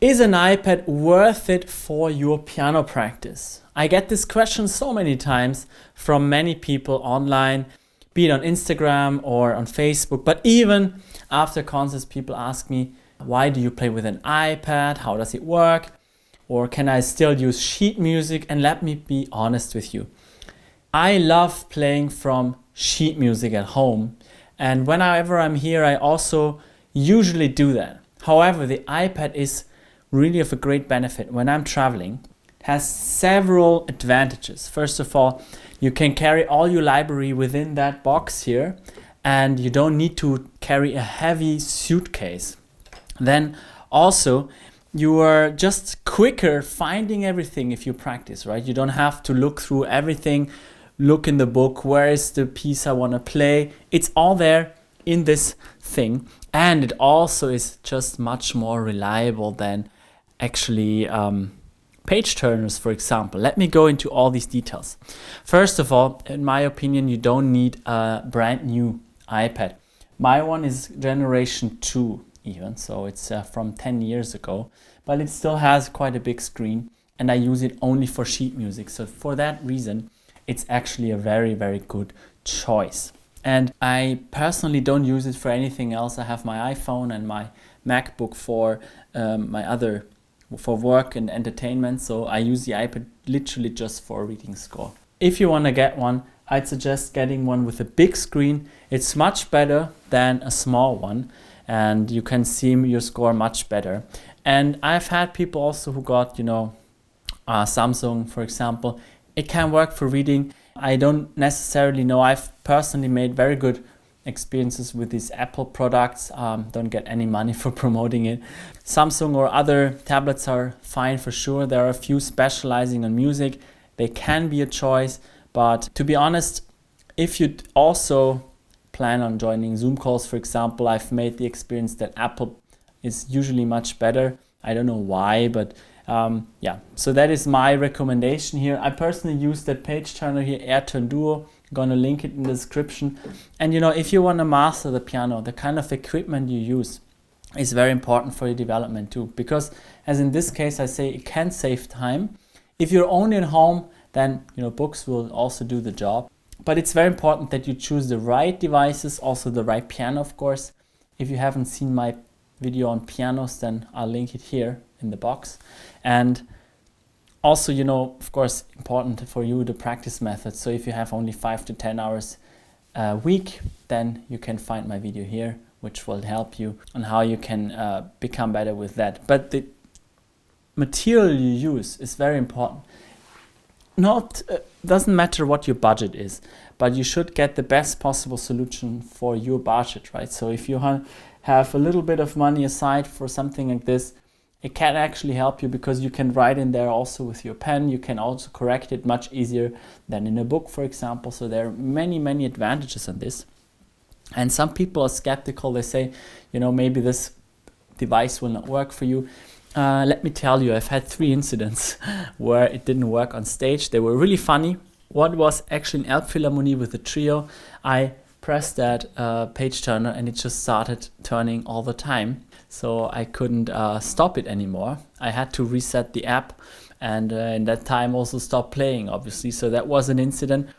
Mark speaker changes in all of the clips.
Speaker 1: Is an iPad worth it for your piano practice? I get this question so many times from many people online, be it on Instagram or on Facebook, but even after concerts, people ask me, why do you play with an iPad? How does it work? Or can I still use sheet music? And let me be honest with you. I love playing from sheet music at home. And whenever I'm here, I also usually do that. However, the iPad is really of a great benefit when I'm traveling. It has several advantages. First of all, you can carry all your library within that box here, and you don't need to carry a heavy suitcase. Then also, you are just quicker finding everything if you practice, right? You don't have to look through everything, look in the book, where is the piece I want to play. It's all there in this thing, and it also is just much more reliable than actually page turners, for example. Let me go into all these details. First of all, in my opinion, you don't need a brand new iPad. My one is generation 2 even, so it's from 10 years ago, but it still has quite a big screen, and I use it only for sheet music. So for that reason, it's actually a very, very good choice. And I personally don't use it for anything else. I have my iPhone and my MacBook for for work and entertainment, so I use the iPad literally just for reading score. If you want to get one, I'd suggest getting one with a big screen. It's much better than a small one, and you can see your score much better. And I've had people also who got, Samsung, for example. It can work for reading. I don't necessarily know. I've personally made very good experiences with these Apple products. Don't get any money for promoting it. Samsung or other tablets are fine for sure. There are a few specializing on music. They can be a choice, but to be honest, if you also plan on joining Zoom calls, for example, I've made the experience that Apple is usually much better. I don't know why, but so that is my recommendation here. I personally use that page turner here, AirTurn Duo. Gonna link it in the description. And if you want to master the piano, the kind of equipment you use is very important for your development too, because as in this case I say, it can save time. If you're only at home, then books will also do the job, but it's very important that you choose the right devices, also the right piano, of course. If you haven't seen my video on pianos, then I'll link it here in the box. And also, of course, important for you, the practice method. So if you have only 5 to 10 hours a week, then you can find my video here, which will help you on how you can become better with that. But the material you use is very important. Doesn't matter what your budget is, but you should get the best possible solution for your budget, right? So if you have a little bit of money aside for something like this, it can actually help you, because you can write in there also with your pen. You can also correct it much easier than in a book, for example. So there are many, many advantages on this. And some people are skeptical. They say, maybe this device will not work for you. Let me tell you, I've had 3 incidents where it didn't work on stage. They were really funny. One was actually in Elbphilharmonie with the trio. I pressed that page turner and it just started turning all the time. So I couldn't stop it anymore. I had to reset the app, and in that time also stop playing, obviously. So that was an incident.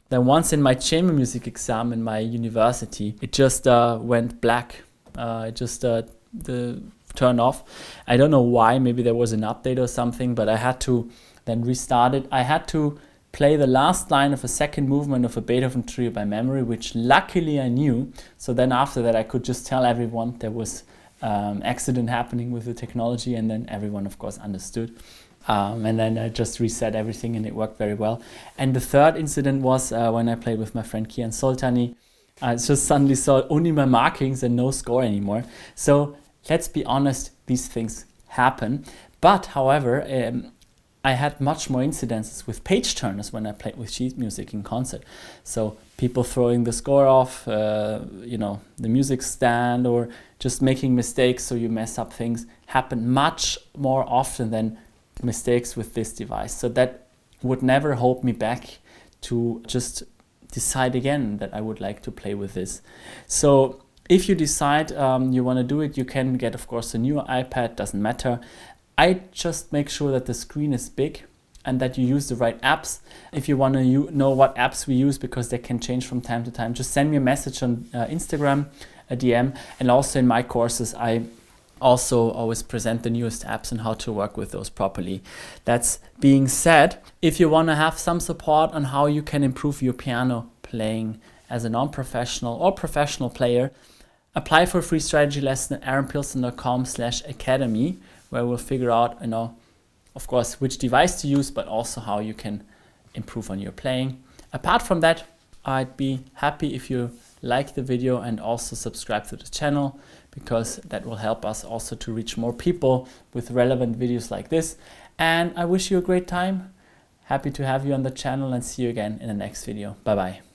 Speaker 1: Then once in my chamber music exam in my university, it just went black. It just turned off. I don't know why. Maybe there was an update or something, but I had to then restart it. I had to play the last line of a second movement of a Beethoven trio by memory, which luckily I knew. So then after that, I could just tell everyone there was accident happening with the technology, and then everyone, of course, understood. And then I just reset everything, and it worked very well. And the third incident was when I played with my friend Kian Soltani. I just suddenly saw only my markings and no score anymore. So let's be honest, these things happen. But however, I had much more incidences with page turners when I played with sheet music in concert. So people throwing the score off, the music stand, or just making mistakes so you mess up things, happen much more often than mistakes with this device. So that would never hold me back to just decide again that I would like to play with this. So if you decide you want to do it, you can get, of course, a new iPad, doesn't matter. I just make sure that the screen is big and that you use the right apps. If you want to know what apps we use, because they can change from time to time, just send me a message on Instagram, a DM. And also in my courses, I also always present the newest apps and how to work with those properly. That's being said, if you want to have some support on how you can improve your piano playing as a non-professional or professional player, apply for a free strategy lesson at aaronpilsan.com/academy, where we'll figure out, of course, which device to use, but also how you can improve on your playing. Apart from that, I'd be happy if you like the video and also subscribe to the channel, because that will help us also to reach more people with relevant videos like this. And I wish you a great time. Happy to have you on the channel, and see you again in the next video. Bye bye.